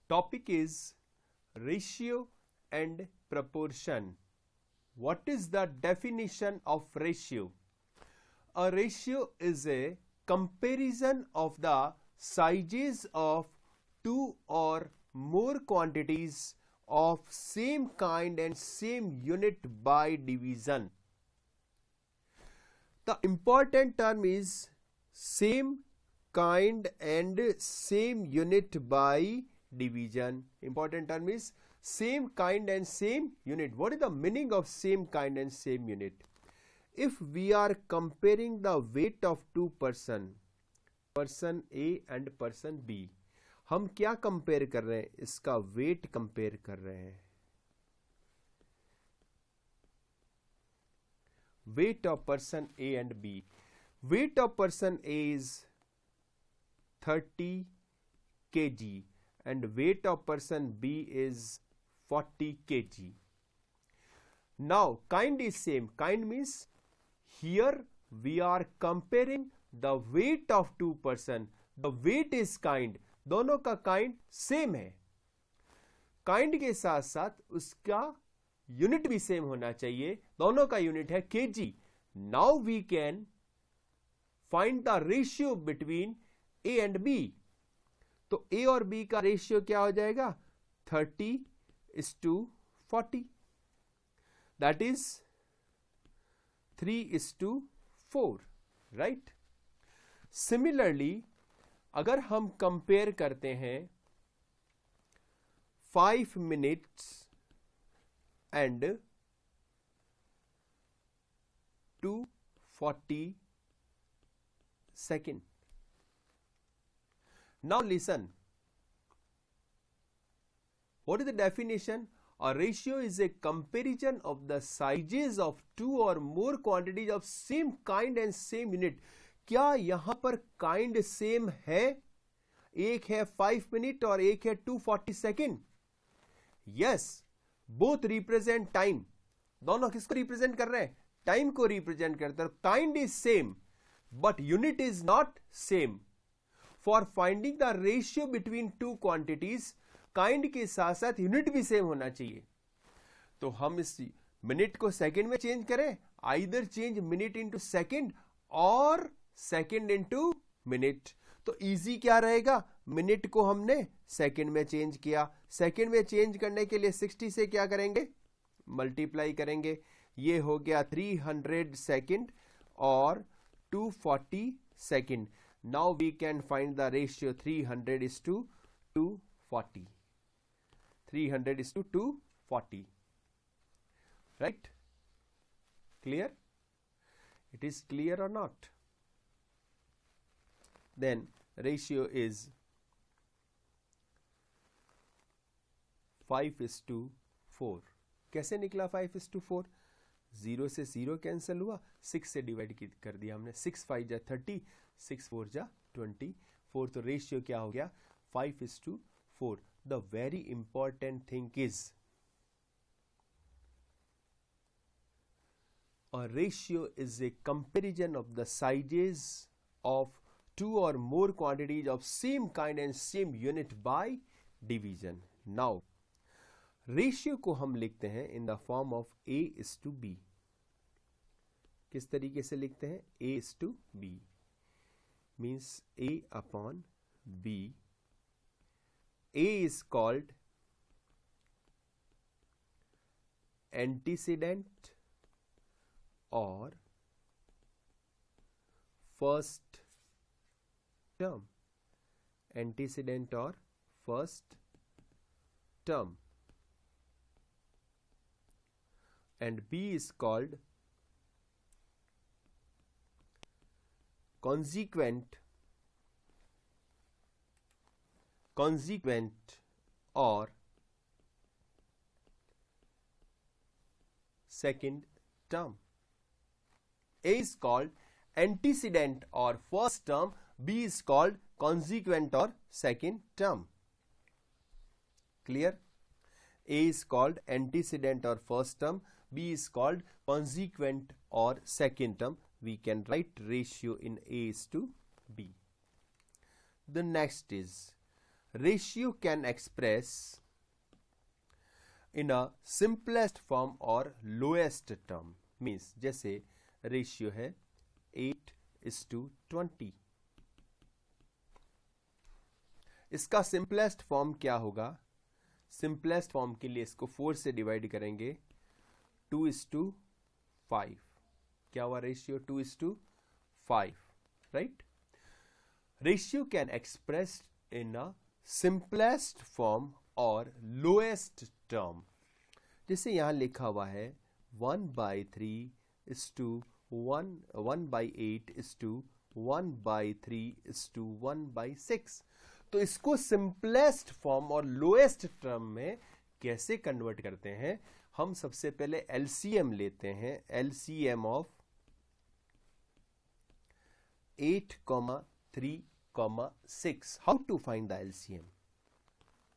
Topic is ratio and proportion. What is the definition of ratio? A ratio is a comparison of the sizes of two or more quantities of same kind and same unit by division. The important term is same kind and same unit by division. Important term is same kind and same unit. What is the meaning of same kind and same unit? If we are comparing the weight of two person A and person B, हम क्या compare कर रहे हैं? इसका wait compare कर रहे हैं. Weight of person A and B. Weight of person A is 30 kg and weight of person B is 40 kg. Now kind is same. Kind means here we are comparing the weight of two person. The weight is kind. दोनों का kind same है. Kind के साथ साथ उसका unit भी same होना चाहिए. दोनों का यूनिट है KG. Now we can find the ratio between A and B. तो ए और बी का रेशियो क्या हो जाएगा? 30:40. That is 3:4. राइट. सिमिलरली अगर हम कंपेयर करते हैं 5 minutes and 2:40 seconds. Now listen. What is the definition? A ratio is a comparison of the sizes of two or more quantities of same kind and same unit. क्या यहां पर kind same है? एक है 5 minute और एक है 240 second. Yes, both represent time. दोनों किसको रिप्रेजेंट कर रहे हैं? टाइम को रिप्रेजेंट करते हैं. Kind is same but unit is not same. For finding the ratio between two quantities, kind के साथ साथ यूनिट भी सेम होना चाहिए. तो हम इस मिनट को सेकेंड में चेंज करें. Either change minute into second और सेकेंड इंटू मिनट. तो इजी क्या रहेगा? मिनट को हमने सेकेंड में चेंज किया. सेकेंड में चेंज करने के लिए 60 से क्या करेंगे? मल्टीप्लाई करेंगे. ये हो गया 300 सेकेंड और 240 second. Now we can find the ratio 300:240. 300:240. Right? Clear? It is clear or not? Then ratio is 5:4. कैसे निकला 5:4? 0 से 0 कैंसिल हुआ, 6 से डिवाइड कर दिया हमने. 6 5 जा 30, 6 4 जा 24. तो रेशियो क्या हो गया? 5:4. The very important thing is a ratio is a comparison of the sizes of two or more quantities of same kind and same unit by division. Now ratio को हम लिखते हैं in the form of A:B. किस तरीके से लिखते हैं? A:B means A/B. A is called antecedent or first term. Antecedent or first term. And B is called consequent or second term. A is called antecedent or first term. B is called consequent or second term. Clear? A is called antecedent or first term. B is called consequent or second term. We can write ratio in A:B. The next is ratio can express in a simplest form or lowest term. Means जैसे ratio है 8:20, इसका simplest form क्या होगा? Simplest form के लिए इसको 4 से divide करेंगे, 2:5. क्या हुआ ratio? 2:5, right? Ratio can express in a simplest form और लोएस्ट टर्म. जैसे यहां लिखा हुआ है 1/3:1, 1/8:1/3:1/6. तो इसको सिंपलेस्ट फॉर्म और लोएस्ट टर्म में कैसे कन्वर्ट करते हैं? हम सबसे पहले एलसीएम लेते हैं. LCM of 8,3,6. How to find the LCM?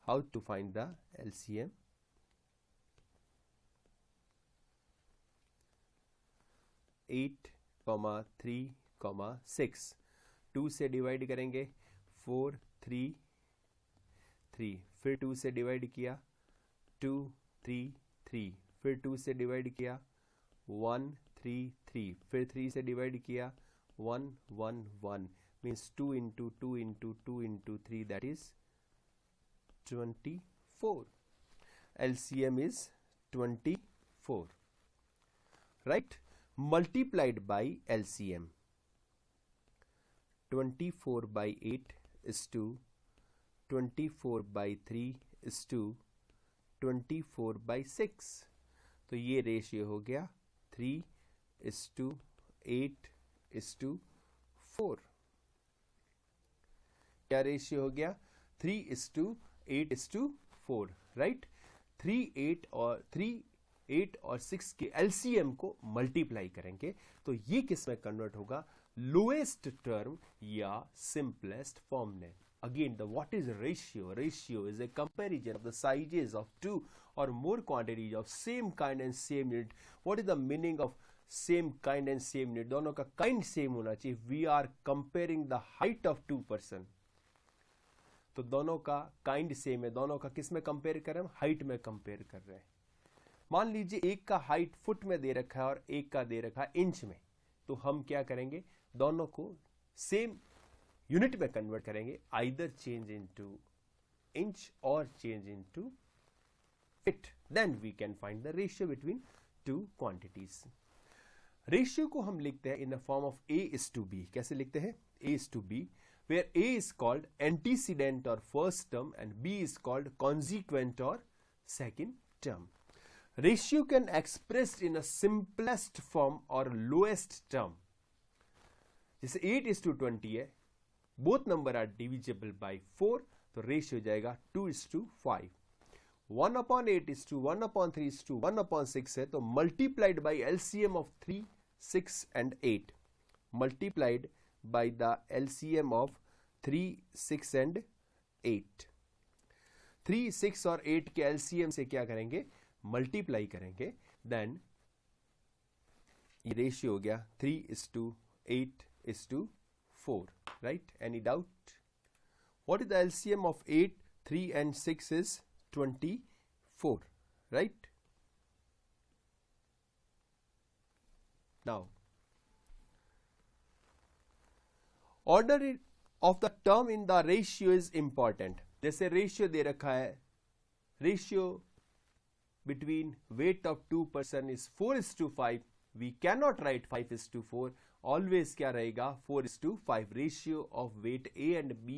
How to find the LCM? 8,3,6. 2 से डिवाइड करेंगे 4, 3, 3. फिर 2 से डिवाइड किया 2, 3, 3. फिर 2 से डिवाइड किया 1, 3, 3. फिर 3 से डिवाइड किया 1, 1, 1. Means 2 into 2 into 2 into 3, that is 24. LCM is 24, right? Multiplied by LCM. 24/8 is to 24/3 is to 24/6. तो ये रेशियो हो गया 3:8:4. क्या रेशियो हो गया? 3:8:4, राइट? 3, 8 और 6 के एलसीएम को मल्टीप्लाई करेंगे तो ये किस में कन्वर्ट होगा? लोएस्ट टर्म या सिंपलेस्ट फॉर्म में. Again the what is ratio? Ratio is a comparison of the sizes of 2 or more quantities of same kind and same unit. What is the meaning of same kind and same unit? दोनों का kind same होना चाहिए. We are comparing the height of 2 person. तो दोनों का kind same है. दोनों का किस में कंपेयर कर रहे हैं? हाइट में कंपेयर कर रहे हैं. मान लीजिए एक का हाइट फुट में दे रखा है और एक का दे रखा है इंच में. तो हम क्या करेंगे? दोनों को सेम यूनिट में कन्वर्ट करेंगे. आइदर चेंज इनटू इंच और change into feet. Then we can find the ratio between two quantities. Ratio को हम लिखते हैं in the form of A:B. कैसे लिखते हैं? A:B, where A is called antecedent or first term and B is called consequent or second term. Ratio can expressed in a simplest form or lowest term. जैसे 8:20 है, both number are divisible by 4, तो ratio जाएगा 2:5. 1/8:1/3:1/6 है, तो multiplied by LCM of 3, 6 and 8. Multiplied by the LCM of 3, 6 and 8. 3, 6 और 8 के LCM से क्या करेंगे? मल्टीप्लाई करेंगे. देन ये रेशियो हो गया 3:8:4, right? Any doubt? What is the LCM of 8, 3 and 6 is 24, right? Now order of the term in the ratio is important. जैसे रेशियो दे रखा है, ratio between weight of 2 person is 4:5. We cannot write 5:4. Always क्या रहेगा? 4:5. Ratio of weight A and B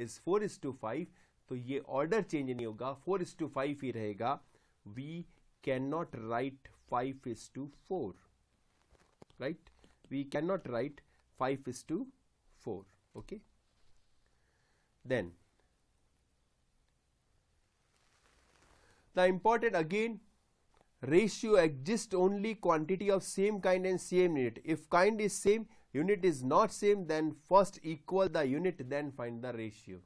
is 4:5. तो ये order change नहीं होगा, 4:5 ही रहेगा. We cannot write 5:4, right? We cannot write 5:4. Okay? Then the important again, ratio exists only quantity of same kind and same unit. If kind is same, unit is not same, then first equal the unit, then find the ratio.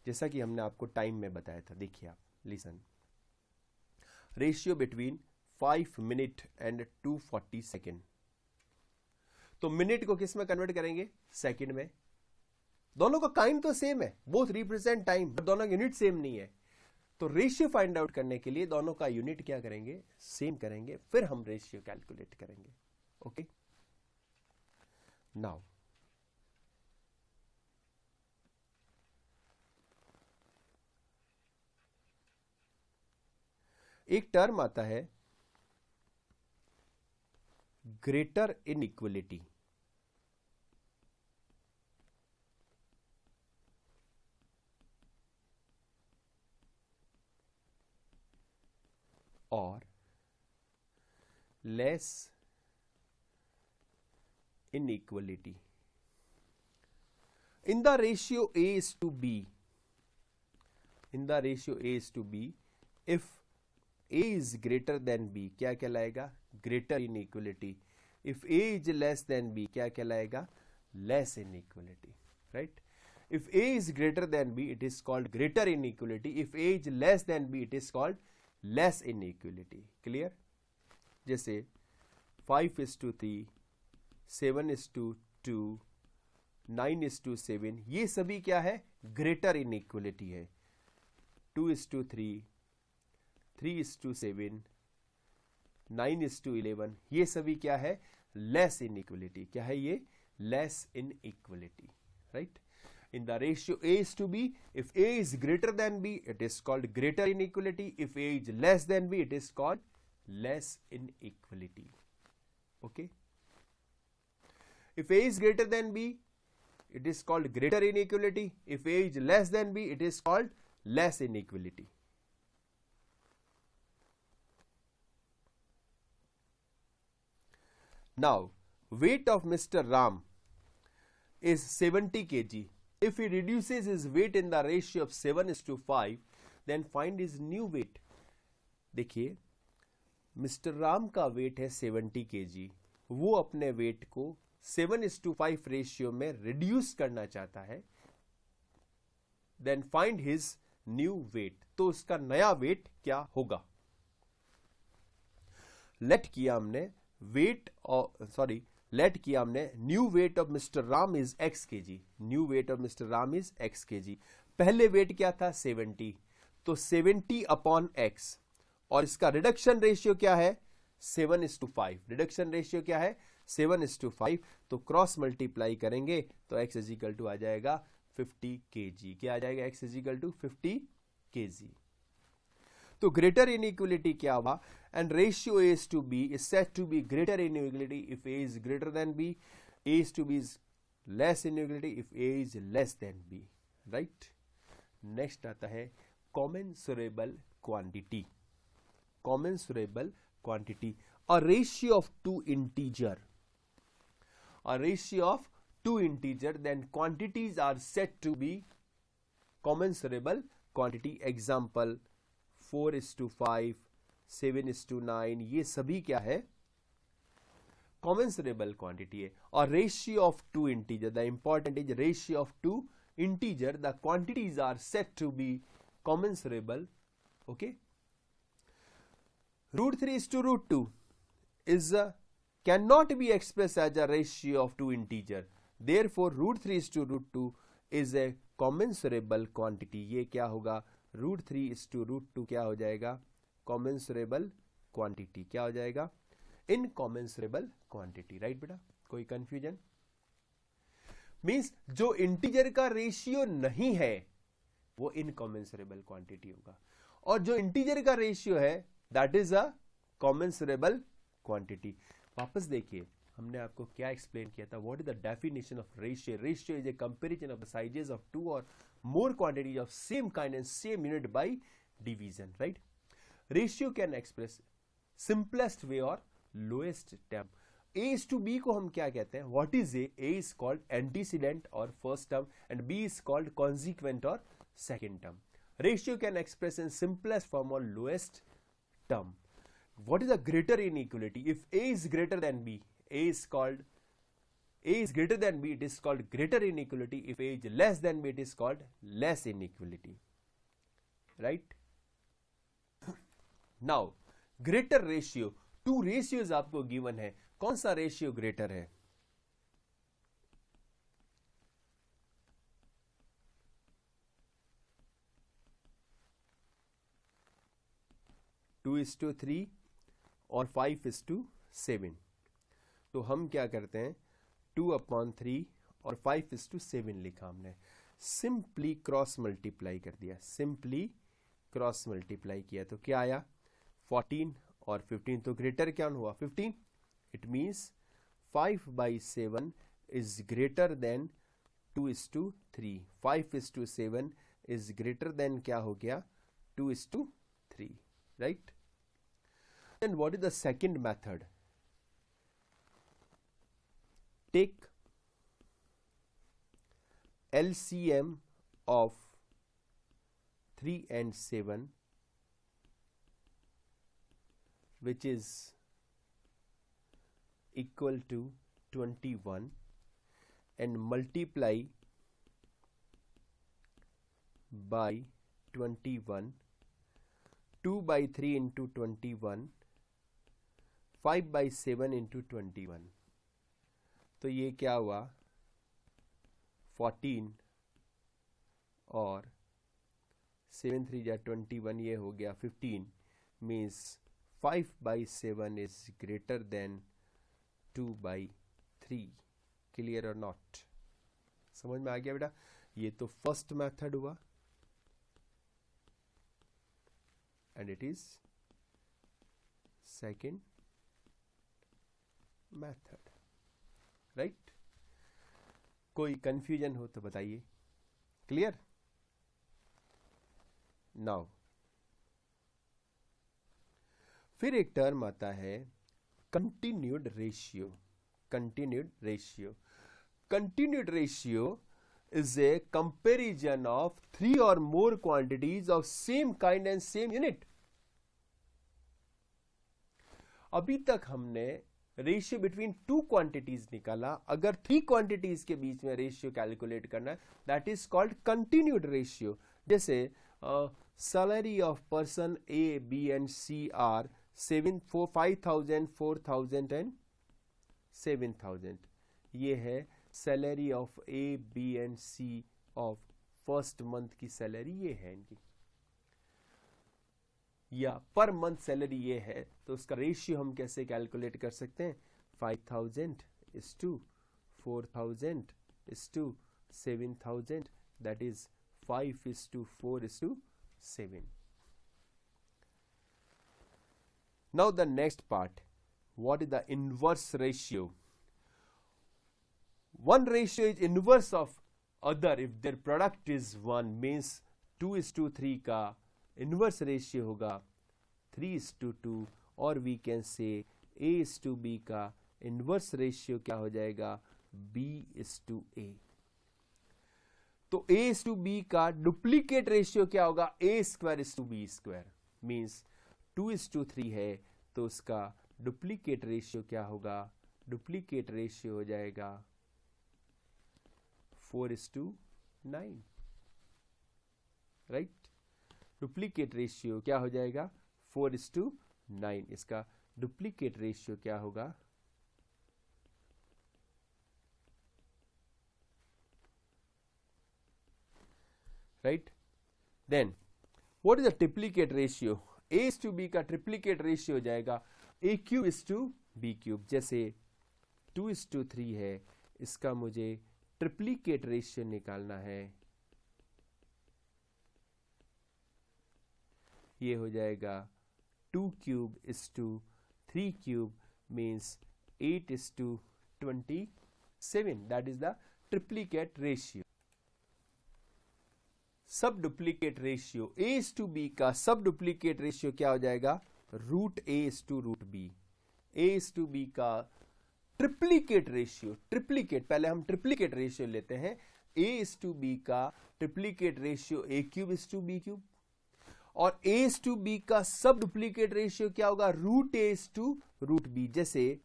जैसा कि हमने आपको time में बताया था. देखिए आप, listen. Ratio between 5 minute and 240 second. तो मिनट को किस में कन्वर्ट करेंगे? सेकेंड में. दोनों का काइंड तो सेम है, बोथ रिप्रेजेंट टाइम, बट दोनों का यूनिट सेम नहीं है। तो रेशियो फाइंड आउट करने के लिए दोनों का यूनिट क्या करेंगे, सेम करेंगे, फिर हम रेशियो कैलकुलेट करेंगे। ओके, नाउ एक टर्म आता है ग्रेटर इनइक्वलिटी। और less inequality in the ratio A is to B, in the ratio A is to B, if A is greater than B क्या कहलाएगा, greater inequality, if A is less than B क्या कहलाएगा, less inequality, right? If A is greater than B it is called greater inequality, if A is less than B it is called less inequality. Clear? जैसे 5:3, 7:2, 9:7, ये सभी क्या है, greater inequality है। 2:3, 3:7, 9:11, ये सभी क्या है, लेस इनइक्वलिटी। क्या है ये, less inequality, right? In the ratio A is to B, if A is greater than B, it is called greater inequality. If A is less than B, it is called less inequality. Okay? If A is greater than B, it is called greater inequality. If A is less than B, it is called less inequality. Now, weight of Mr. Ram is 70 kg. If he reduces his weight in the ratio of 7:5, then find his new weight. देखिए, mister Ram का wait है 70 kg, वो अपने wait को 7:5 ratio में reduce करना चाहता है। Then find his new weight, तो उसका नया वेट क्या होगा। लेट किया हमने वेट और लेट किया हमने new weight of mister Ram is x kg, new weight of mister Ram is x kg। पहले वेट क्या था, 70, तो 70 अपॉन x, और इसका रिडक्शन रेशियो क्या है, 7:5। रिडक्शन रेशियो क्या है, 7:5, तो क्रॉस मल्टीप्लाई करेंगे तो x इज इक्वल टू आ जाएगा 50 kg। क्या आ जाएगा, x is equal to 50 kg। तो ग्रेटर इनइक्वलिटी क्या हुआ, and ratio A is to B is said to be greater inequality if A is greater than B, A is to B is less inequality if A is less than B, right? Next आता है commensurable quantity. Commensurable quantity, a ratio of two integer, a ratio of two integer, then quantities are said to be commensurable quantity. Example 4:5, 7:9, ये सभी क्या है, commensurable quantity है। और ratio of two integer, the important is ratio of two integer, the quantities are said to be commensurable. Okay, √3:√2 is cannot be expressed as a ratio of two integer, therefore √3:√2 is a commensurable quantity. ये क्या होगा, √3:√2 क्या हो जाएगा, कॉमेंसरेबल quantity. क्या हो जाएगा, इनकॉमेंसरेबल quantity, right बेटा? कोई कंफ्यूजन? मींस जो इंटीजर का रेशियो नहीं है वो इनकॉमेंसरेबल क्वांटिटी होगा, और जो इंटीजर का रेशियो है that is a commensurable quantity. वापस देखिए, हमने आपको क्या एक्सप्लेन किया था, what is the definition of ratio. Ratio is a comparison of the sizes of two और more quantities of same kind and same unit by division, right? Ratio can express simplest way or lowest term. A is to B को हम क्या कहते हैं, what is A? A is called antecedent or first term and B is called consequent or second term. Ratio can express in simplest form or lowest term. What is the greater inequality? If A is greater than B, A is greater than B, it is called greater inequality. If A is less than B, it is called less inequality, right? Now, greater ratio, two ratios आपको given है, कौन सा ratio greater है? 2:3 और 5:7। तो हम क्या करते हैं, 2/3 और 5:7 लिखा हमने, सिंपली क्रॉस मल्टीप्लाई कर दिया, सिंपली क्रॉस मल्टीप्लाई किया तो क्या आया, 14 और 15, तो ग्रेटर क्या हुआ 15। It means 5/7 is greater than 2:3, 5:7 is greater than क्या हो गया 2:3, right. Then what is the second method, take LCM of 3 and 7, which is equal to 21, and multiply by 21, 2/3 into 21, 5/7 into 21, तो ये क्या हुआ 14 और 7 3 जा 21, ये हो गया 15, means 5/7 is greater then 2/3। Clear और नॉट, समझ में आ गया बेटा। ये तो फर्स्ट मेथड हुआ and it is second method, right. कोई कंफ्यूजन हो तो बताइए। क्लियर। नाउ फिर एक टर्म आता है continued ratio. Continued ratio, continued ratio is a comparison of 3 or more quantities of same kind and same unit। अभी तक हमने रेशियो बिटवीन 2 क्वांटिटीज निकाला, अगर 3 क्वांटिटीज के बीच में रेशियो कैलकुलेट करना है that is called continued ratio. जैसे salary of person A B and C are 5,000 4,000 and 7,000, ये है salary of A B and C of first month की सैलरी, ये है इनकी, या पर मंथ सैलरी ये है, तो उसका रेशियो हम कैसे कैलकुलेट कर सकते हैं, 5,000 is to 4,000 is to 7,000, that is 5:4:7। Now the next part, what is the inverse ratio? One ratio is inverse of other if their product is 1, means 2:3 का inverse ratio होगा 3:2, और we can say A:B का inverse ratio क्या हो जाएगा B:A। तो A:B का duplicate ratio क्या होगा A²:B², मीन्स 2:3 है तो उसका डुप्लीकेट रेशियो क्या होगा, डुप्लीकेट रेशियो हो जाएगा 4:9, राइट। डुप्लीकेट रेशियो क्या हो जाएगा 4:9, इसका डुप्लीकेट रेशियो क्या होगा, right. Then what is the triplicate ratio, A:B का ट्रिप्लीकेट रेशियो हो जाएगा A³:B³। जैसे 2:3 है, इसका मुझे ट्रिप्लीकेट रेशियो निकालना है, ये हो जाएगा 2³:3³, means 8:27, that is the triplicate ratio. सब डुप्लीकेट रेशियो A:B का सब डुप्लीकेट रेशियो क्या हो जाएगा √A:√B। A:B का ट्रिप्लीकेट रेशियो, ट्रिप्लीकेट, पहले हम ट्रिप्लीकेट रेशियो लेते हैं, A:B का ट्रिप्लीकेट रेशियो A³:B³, और A:B का सब डुप्लीकेट रेशियो क्या होगा √A:√B। जैसे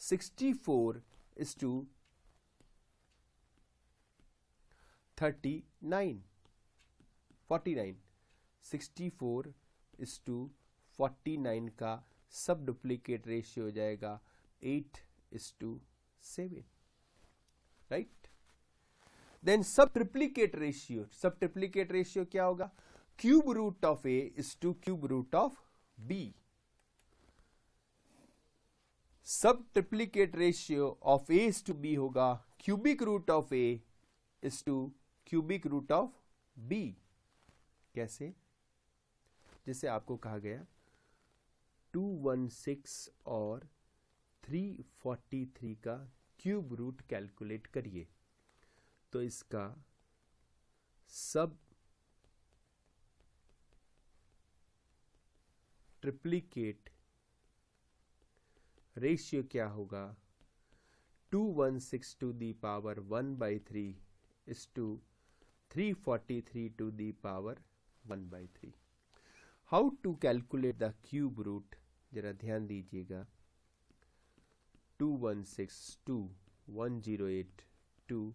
64:39, 49, 64:49 का सब डुप्लीकेट रेशियो हो जाएगा 8:7, राइट। देन सब ट्रिप्लीकेट रेशियो, सब ट्रिप्लीकेट रेशियो क्या होगा, cube root of A is to cube root of B. सब triplicate ratio of A is to B होगा cubic root of A is to cubic root of B. कैसे? जैसे आपको कहा गया 216 और 343 का क्यूब रूट कैलकुलेट करिए, तो इसका सब ट्रिप्लीकेट रेशियो क्या होगा? 216 to the power 1/3 is to 343 to the power 1/3. How to calculate the cube root? जरा ध्यान दीजिएगा. 216 2 108 2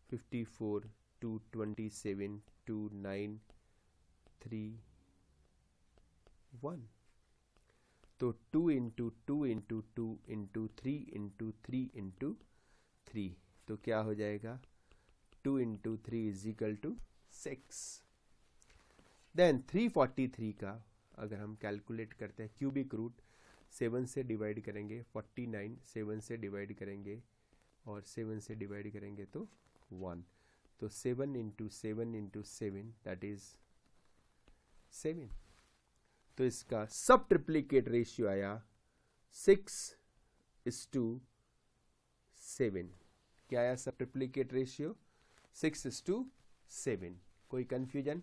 54 2 27 2 9 3 1. तो 2 into 2 into 2 into 3 into 3 into 3, तो क्या हो जाएगा? 2 into 3 is equal to 6. Then 343 का अगर हम कैलकुलेट करते हैं क्यूबिक रूट, 7 से डिवाइड करेंगे 49, 7 से डिवाइड करेंगे और 7 से डिवाइड करेंगे तो 1. तो 7 इंटू 7 इंटू 7 दैट इज 7. तो इसका सब ट्रिप्लीकेट रेशियो आया 6:7. क्या आया सब ट्रिप्लीकेट रेशियो? 6:7. कोई कंफ्यूजन?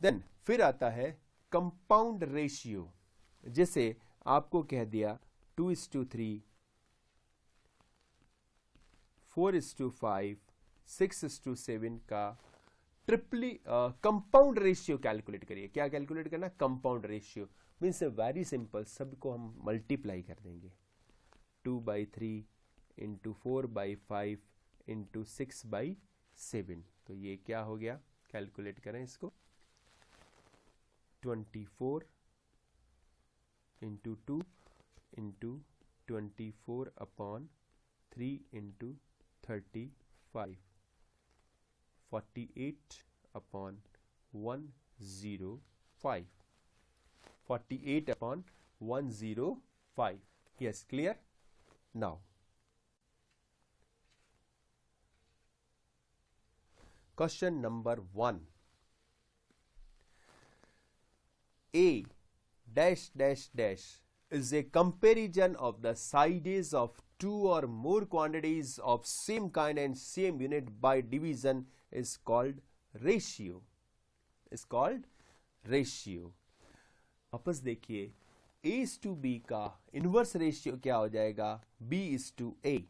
देन फिर आता है कंपाउंड रेशियो. जैसे आपको कह दिया 2:3, 4:5, 6:7 का ट्रिपली कंपाउंड रेशियो कैलकुलेट करिए. क्या कैलकुलेट करना? Compound ratio. Means very simple, सबको हम मल्टीप्लाई कर देंगे. 2/3 इंटू 4/5 इंटू 6/7. तो ये क्या हो गया? कैलकुलेट करें इसको. 24 into 2 into 24 upon 3 into 35, 48 upon 105. 48 upon 105. Yes, clear? Now, question number 1. A dash dash dash is a comparison of the sizes of two or more quantities of same kind and same unit by division is called ratio. Is called ratio. वापस देखिए, A:B का inverse ratio क्या हो जाएगा? B:A.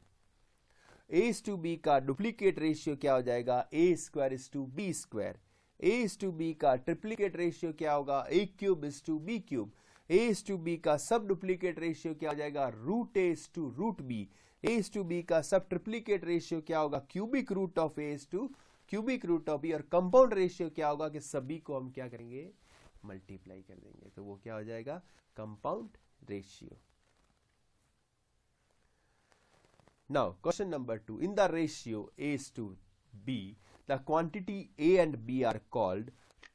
A:B का duplicate ratio क्या हो जाएगा? A²:B². A:B का ट्रिप्लीकेट रेशियो क्या होगा? A3:B3. A:B का सब डुप्लीकेट रेशियो क्या हो जाएगा? √A:√B. A:B का सब ट्रिप्लीकेट रेशियो क्या होगा? Cubic root of A cubic root of B. और कंपाउंड रेशियो क्या होगा कि सभी को हम क्या करेंगे? मल्टीप्लाई कर देंगे. तो वो क्या हो जाएगा? Compound ratio. Now question number 2. In the ratio A:B the quantity A and B are called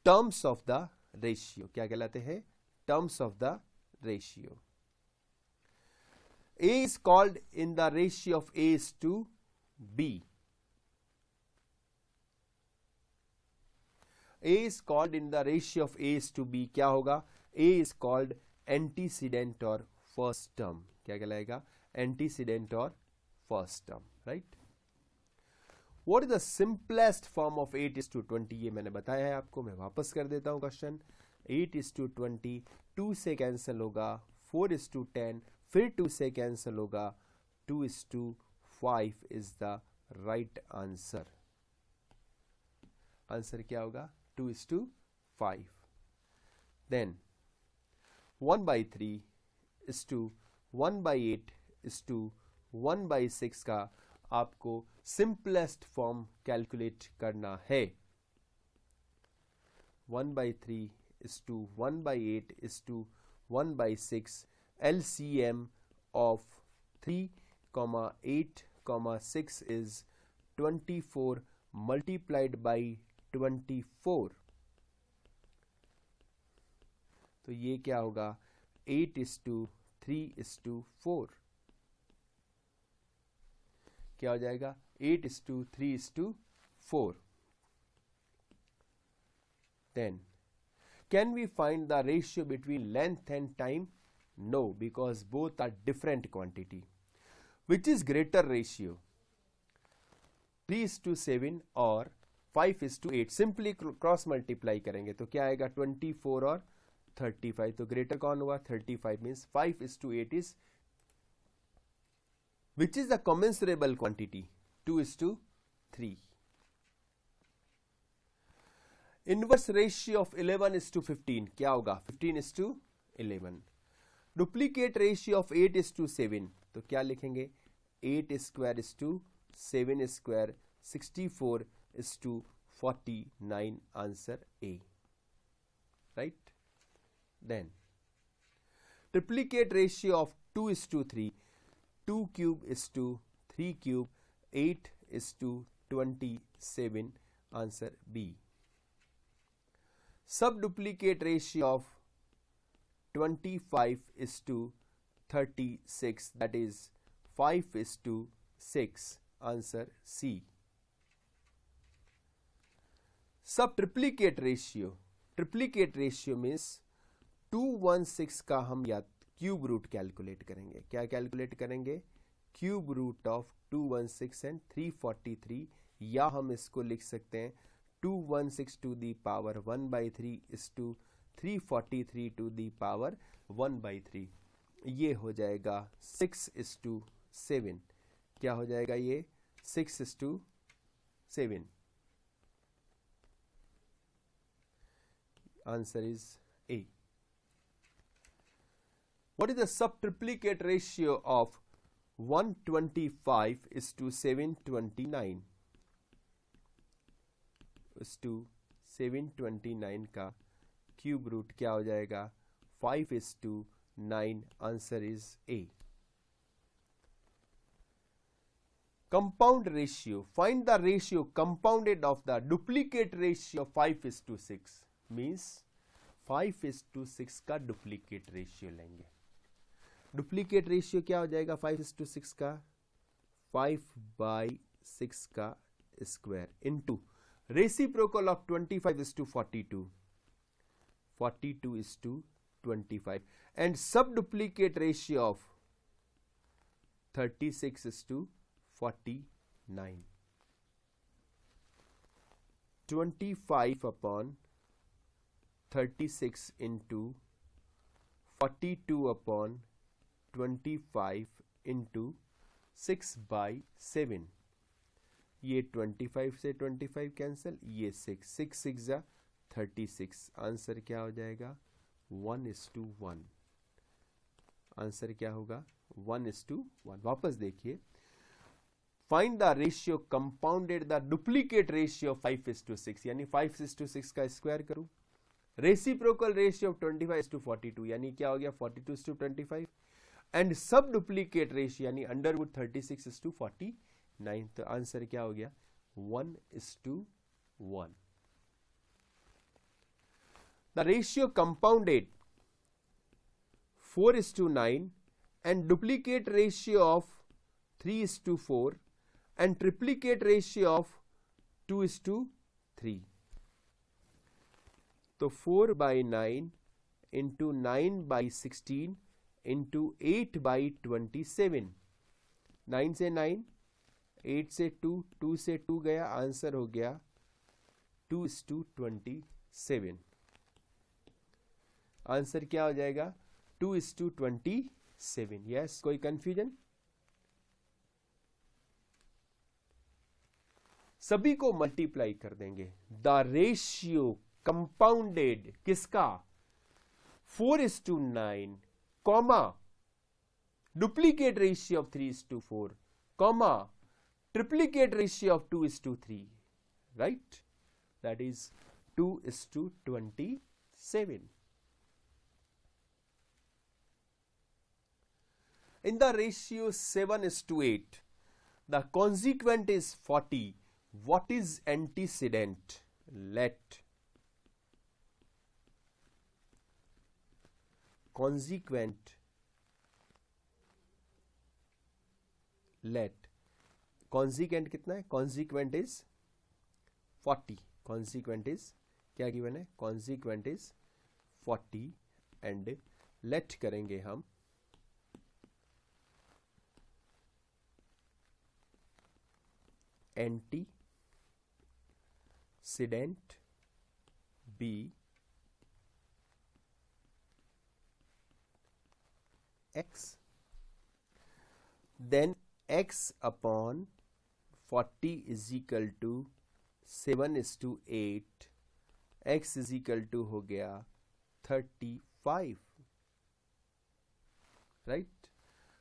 terms of the ratio. क्या कहलाते हैं? Terms of the ratio. A is called in the ratio of A:B. A is called in the ratio of A:B. क्या होगा? A is called antecedent और first term. क्या कहलाएगा? Antecedent और first term, right? What is the simplest form of 8:20? ये मैंने बताया है आपको. मैं वापस कर देता हूं क्वेश्चन. 8:20 2 से कैंसिल होगा. 4:10 फिर 2 से कैंसिल होगा. 2:5 is the right answer. Answer क्या होगा? 2:5. Then 1/3 is to 1/8 is to 1/6 का आपको सिंपलेस्ट फॉर्म कैलकुलेट करना है. 1/3 is to 1/8 is to 1/6. LCM of 3, 8, 6 is 24 multiplied by 24, तो ये क्या होगा 8:3:4, क्या हो जाएगा 8:3:4. Then can we find the ratio between length and time? No, because both are different quantity. Which is greater ratio, 3:7 or 5:8? Simply cross multiply करेंगे तो क्या आएगा 24 और 35, तो ग्रेटर कौन हुआ 35, means 5:8 is which is the commensurable quantity 2:3. Inverse ratio of 11:15 क्या होगा 15:11. डुप्लीकेट रेशियो ऑफ 8:7, तो क्या लिखेंगे 8² 7² 64:49, answer A, right. Then triplicate ratio of 2:3, 2³ 3³ 8:27, answer B. Subduplicate ratio of 25:36, that is 5:6, answer C. सब triplicate ratio means 216 का हम या cube root calculate करेंगे. क्या कैलकुलेट करेंगे क्यूब रूट ऑफ 216 एंड 343, या हम इसको लिख सकते हैं 216 to the power 1/3 is to 343 to the power 1/3. ये हो जाएगा 6:7. क्या हो जाएगा ये 6:7. Answer is a. What is the subtriplicate ratio of 125:729? 729 का क्यूब रूट क्या हो जाएगा 5:9, answer is a. Compound ratio, find the ratio compounded of the duplicate ratio 5:6, means 5:6 का डुप्लीकेट रेशियो लेंगे. डुप्लीकेट रेशियो क्या हो जाएगा 5:6 का 5/6 का square into reciprocal of 25:42, 42:25, and सब duplicate ratio of 36:49. 25/36 into 42/25 into 6/7. ये 25 से 25 कैंसिल, ये 6 जा 36. आंसर क्या हो जाएगा 1:1. आंसर क्या होगा 1:1. वापस देखिए, find the ratio compounded the duplicate ratio 5:6, यानी 5:6 का स्क्वायर करूं. रेसिप्रोकल रेशियो ऑफ 25:42, यानी क्या हो गया 42:25, एंड सब डुप्लीकेट रेशियो यानी अंडरवुड 36:49. तो आंसर क्या हो गया 1:1. The ratio compounded 4:9 and duplicate ratio of 3:4 and triplicate ratio of 2:3. तो 4/9 into 9/16 into 8/27. 9 से 9, 8 से 2, 2 से 2 गया, आंसर हो गया 2:27. आंसर क्या हो जाएगा 2:27. यस, कोई कंफ्यूजन? सभी को मल्टीप्लाई कर देंगे. द रेशियो कंपाउंडेड किसका 4:9 comma duplicate ratio of 3:4 comma triplicate ratio of 2:3, right? That is 2:27. In the ratio 7:8, the consequent is 40. What is antecedent? let consequent कितना है? consequent is 40. consequent is क्या given है? consequent is 40 and let करेंगे हम antecedent b x, then x upon 40 is equal to 7:8, x is equal to हो गया 35, right?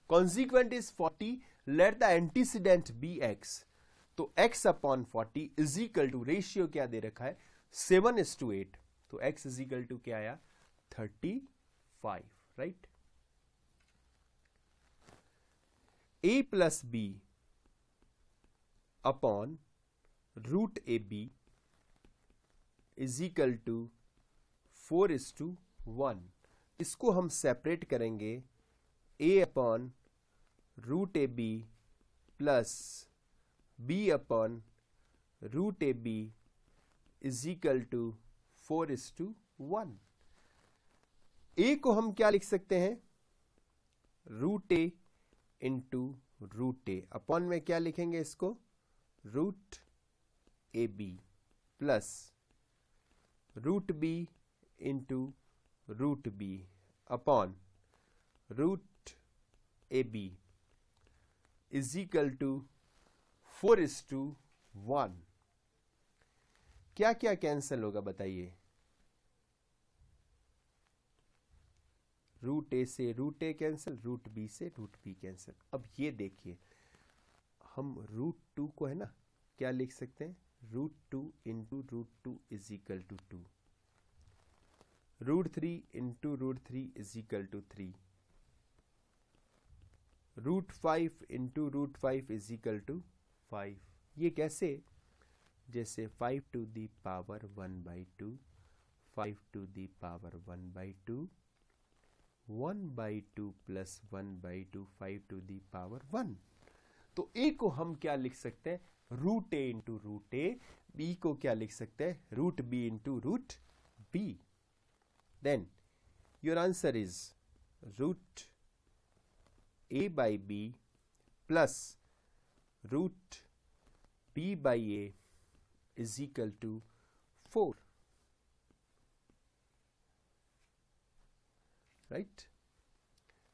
consequent is 40, let the antecedent be x. तो x upon 40 is equal to, ratio क्या दे रखा है? 7:8, तो x is equal to क्या आया? 35, right? a plus b upon root ab is equal to 4:1. इसको हम सेपरेट करेंगे a upon root ab plus b upon root ab is equal to 4:1. a को हम क्या लिख सकते हैं? Root a into root A, upon में क्या लिखेंगे इसको? Root A B plus root B into root B upon root A B is equal to 4:1. क्या क्या कैंसिल होगा बताइए? रूट ए से root A cancel, root B से रूट बी कैंसिल. अब ये देखिए, हम रूट 2 को है ना क्या लिख सकते हैं? Root 2 into root 2 is equal to 2, root 3 into root 3 is equal to 3, root 5 into root 5 is equal to 5. ये कैसे? जैसे 5 to the power 1/2, 5 to the power 1/2, 1/2 plus 1/2, 5 to the power 1. तो a को हम क्या लिख सकते हैं? Root A into root A. b को क्या लिख सकते हैं? Root b into root b. Then your answer is root a by b plus root b by a is equal to 4. Right?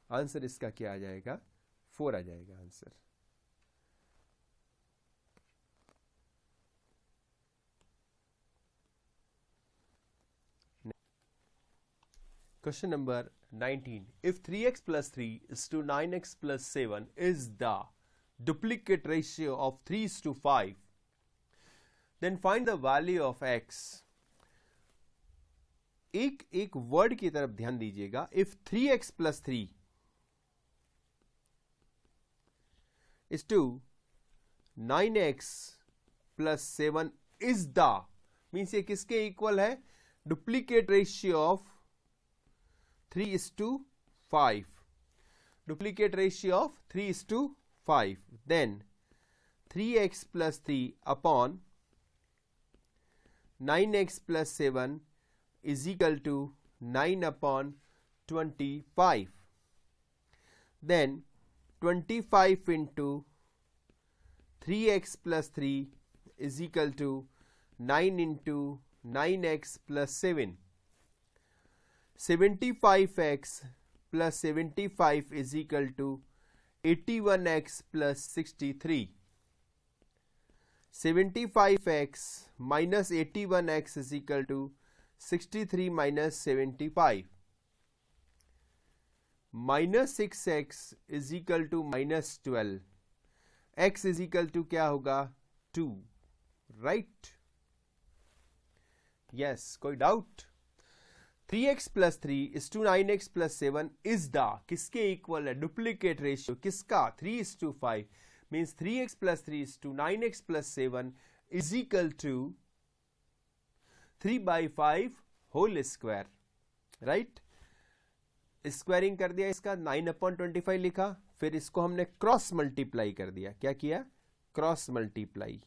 Answer इसका क्या आ जाएगा? 4 आ जाएगा answer. Question number 19. If 3x plus 3 is to 9x plus 7 is the duplicate ratio of 3:5, then find the value of x. एक word की तरफ ध्यान दीजिएगा. If 3x plus 3 is to 9x plus 7 is the, means ये किसके equal है? Duplicate ratio of 3:5. Duplicate ratio of 3:5. Then 3x plus 3 upon 9x plus 7 is equal to 9 upon 25. Then 25 into 3x plus 3 is equal to 9 into 9x plus 7. 75x plus 75 is equal to 81x plus 63. 75x minus 81x is equal to 63 minus 75. Minus 6x is equal to minus 12. x is equal to क्या होगा? 2. Right? Yes. कोई doubt? 3x plus 3 is to 9x plus 7 is the, किसके equal है? Duplicate ratio किसका? 3:5. Means 3x plus 3 is to 9x plus 7 is equal to 3/5 whole square, right. Squaring कर दिया इसका, 9/25 लिखा, फिर इसको हमने क्रॉस मल्टीप्लाई कर दिया। क्या किया? Cross multiply.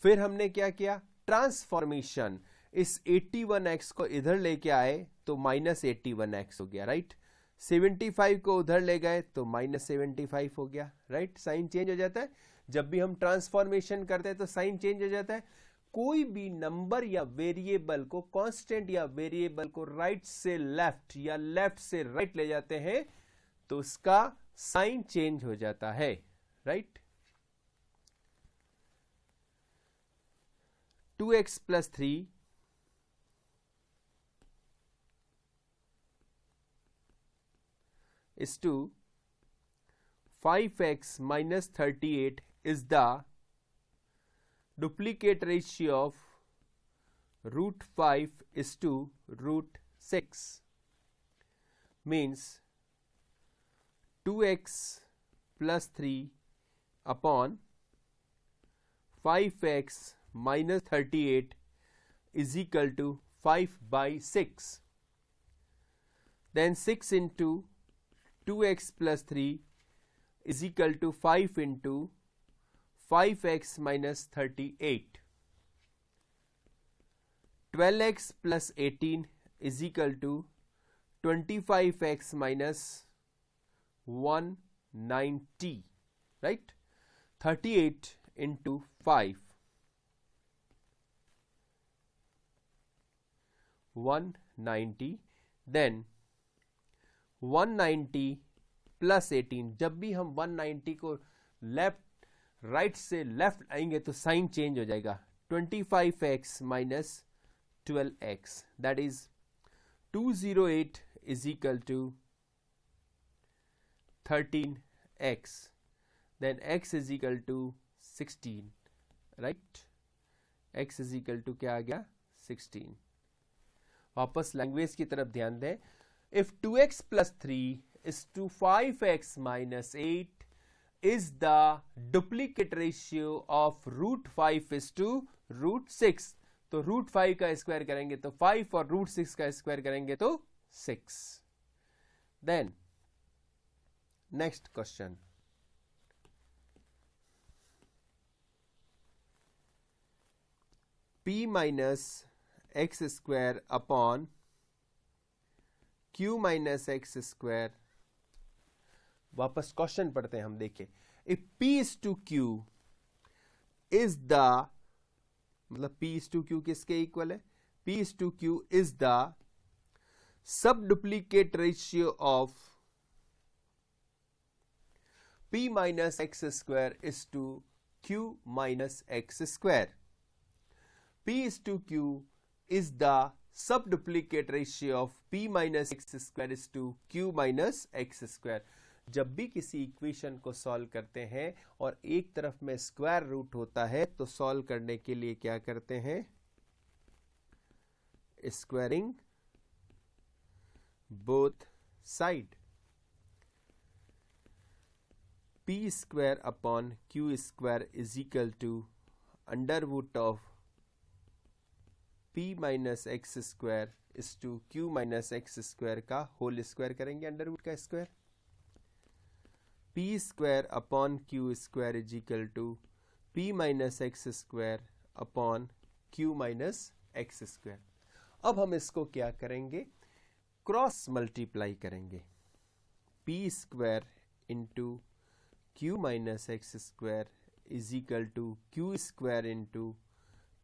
फिर हमने क्या किया? ट्रांसफॉर्मेशन। इस 81x को इधर लेके आए तो -81x हो गया, राइट। 75 को उधर ले गए तो -75 हो गया, राइट। साइन चेंज हो जाता है जब भी हम ट्रांसफॉर्मेशन करते हैं, तो साइन चेंज हो जाता है। कोई भी नंबर या वेरिएबल को, कांस्टेंट या वेरिएबल को राइट से लेफ्ट या लेफ्ट से राइट ले जाते हैं तो उसका साइन चेंज हो जाता है, right. 2x + 3 is to 5x - 38 is the duplicate ratio of √5 is to √6, means 2x + 3 upon 5x - 38 is equal to 5/6. Then 6 into 2x + 3 is equal to 5 into 5x - 38. 12x + 18 is equal to 25x - 190, right. 38 into 5, 190. Then 190 + 18, जब भी हम 190 को left right से left आएंगे तो sign change हो जाएगा। 25x - 12x, that is 208 is equal to 13x. Then x is equal to 16, right. x is equal to क्या आ गया? 16. वापस लैंग्वेज की तरफ ध्यान दें। If 2x + 3 is to 5x - 8 is the duplicate ratio of √5 is to √6. तो √5 का square करेंगे तो 5 और √6 का स्क्वायर करेंगे तो 6. Then next question. P - x² upon q - x²। वापस क्वेश्चन पढ़ते हैं हम, देखिए। If p is to q is the, मतलब p is to q किसके इक्वल है? p is to q is the subduplicate ratio of p - x² is to q - x². p is to q is the subduplicate ratio of p - x² is to q - x². जब भी किसी equation को solve करते हैं और एक तरफ में स्क्वायर रूट होता है तो सॉल्व करने के लिए क्या करते हैं? Squaring both side. p² upon q² is equal to √ of p - x² is to q - x² का होल स्क्वायर करेंगे, √ का square. p² upon q² is equal to p - x² upon q - x²। अब हम इसको क्या करेंगे? क्रॉस मल्टीप्लाई करेंगे। p² into q - x² is equal to q² into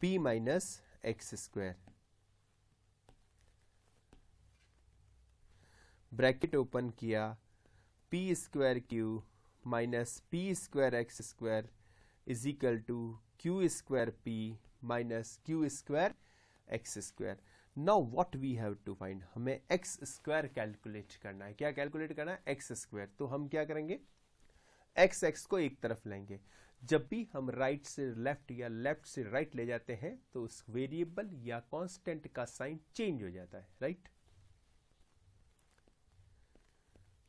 p - x²। Bracket open किया, p² q minus p² x² is equal to q² p minus q² x²। Now what we have to find? हमें x² calculate करना है। क्या calculate करना है? x²। तो हम क्या करेंगे? x को एक तरफ लेंगे। जब भी हम राइट से लेफ्ट या लेफ्ट से राइट ले जाते हैं तो उस वेरिएबल या कांस्टेंट का साइन चेंज हो जाता है, right.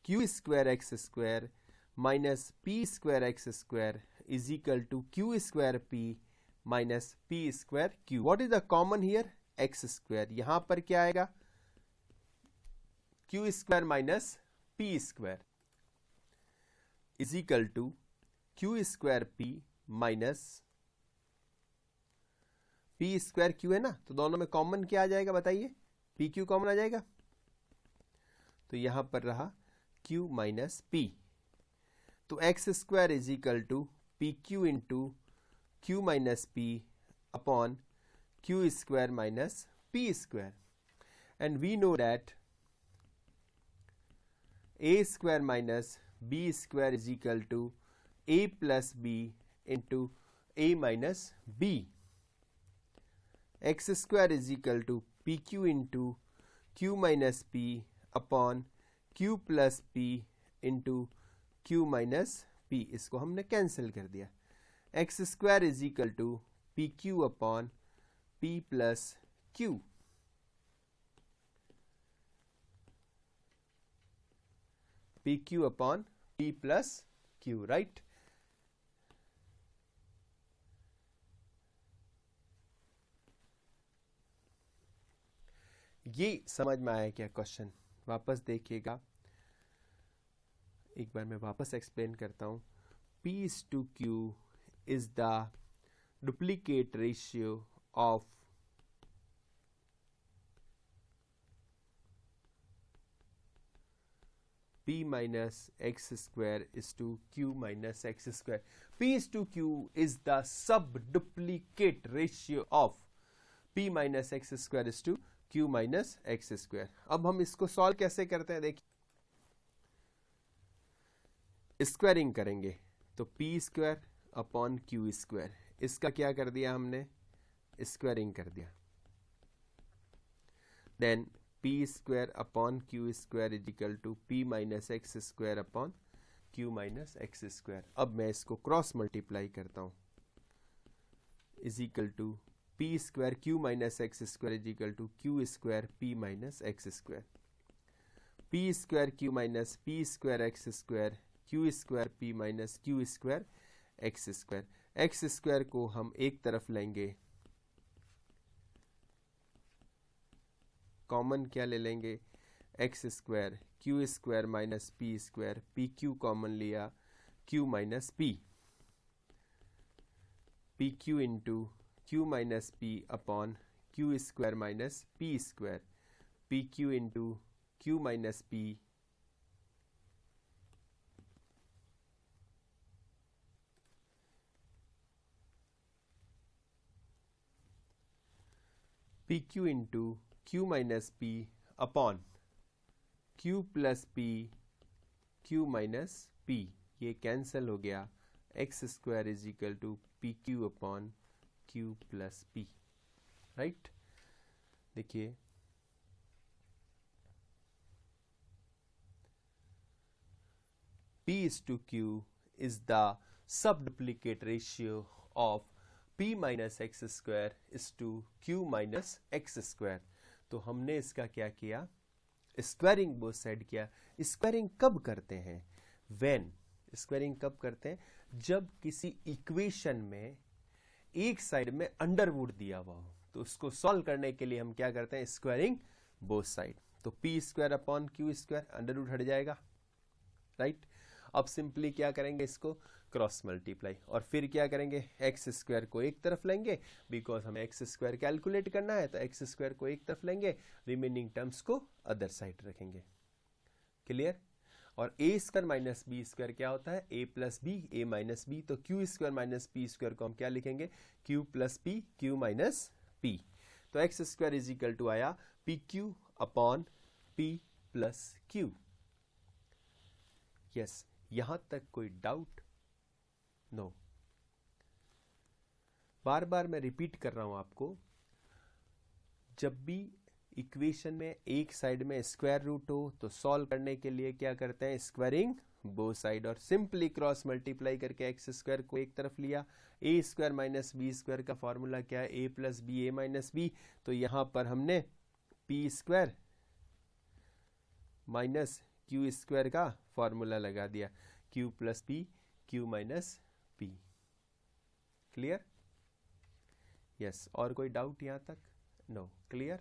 q² x² minus p² x² is equal to q² p minus P square Q. What is the common here? X square. यहां पर क्या आएगा? Q square minus P square is equal to Q square P minus P square Q है ना, तो दोनों में common क्या आ जाएगा बताइए? पी क्यू कॉमन आ जाएगा, तो यहां पर रहा क्यू माइनस पी. तो X square is equal to P Q into Q minus P upon Q square minus P square. And we know that A square minus B square is equal to A plus B into A minus B. X square is equal to P Q into Q minus P upon Q plus P into Q minus P. इसको हमने cancel कर दिया. X square is equal to P Q upon P plus Q. P Q upon P plus Q, right? ये समझ में आया क्या question? वापस देखिएगा, एक बार मैं वापस एक्सप्लेन करता हूं. P is to Q is the duplicate ratio of P minus x square is to Q minus x square. P is to Q is the sub-duplicate ratio of P minus x square is to Q minus x square. अब हम इसको solve कैसे करते हैं? देखिए, squaring करेंगे तो P square upon Q square, इसका क्या कर दिया हमने? स्क्वायरिंग कर दिया. Then P square upon Q square is equal to P minus X square upon Q minus X square. अब मैं इसको क्रॉस मल्टीप्लाई करता हूं, is equal to P square Q minus X square is equal to Q square P minus X square. P square Q minus P square X square Q square P minus Q square X square. X square को हम एक तरफ लेंगे, common क्या ले लेंगे? X square Q square minus P square, P Q common लिया, Q minus P. P Q into Q minus P upon Q square minus P square, P Q into Q minus P P Q into Q minus P upon Q plus P Q minus P. ये cancel हो गया. X square is equal to P Q upon Q plus P, right? देखिए, P is to Q is the sub-duplicate ratio of P minus x square is to Q minus x square. तो हमने इसका क्या किया? Squaring both side किया. Squaring कब करते हैं? When. स्क्वायरिंग कब करते हैं? जब किसी इक्वेशन में एक साइड में अंडरवुड दिया हुआ हो, तो उसको सॉल्व करने के लिए हम क्या करते हैं? Squaring both side. तो P square upon Q square, under root हट जाएगा, राइट? अब सिंपली क्या करेंगे? इसको क्रॉस मल्टीप्लाई, और फिर क्या करेंगे? एक्स स्क्वायर को एक तरफ लेंगे, बिकॉज हमें एक्स स्क्वायर कैलकुलेट करना है, तो एक्स स्क्वायर को एक तरफ लेंगे, रिमेनिंग टर्म्स को अदर साइड रखेंगे. क्लियर? और A square minus B square क्या होता है? A plus B, A minus B. तो Q square minus P square को हम क्या लिखेंगे? Q plus P, Q minus P. तो X square is equal to आया P Q upon P plus Q. Yes, यहां तक कोई डाउट? नो. बार बार मैं रिपीट कर रहा हूं आपको, जब भी इक्वेशन में एक साइड में स्क्वायर रूट हो तो सॉल्व करने के लिए क्या करते हैं? Squaring both side. और सिंपली क्रॉस मल्टीप्लाई करके एक्स स्क्वायर को एक तरफ लिया. A square minus B square का फॉर्मूला क्या है? A plus B, A minus B. तो यहां पर हमने P square minus Q square का फॉर्मूला लगा दिया, Q plus P, Q minus P. Clear? Yes और कोई डाउट यहाँ तक? No, clear?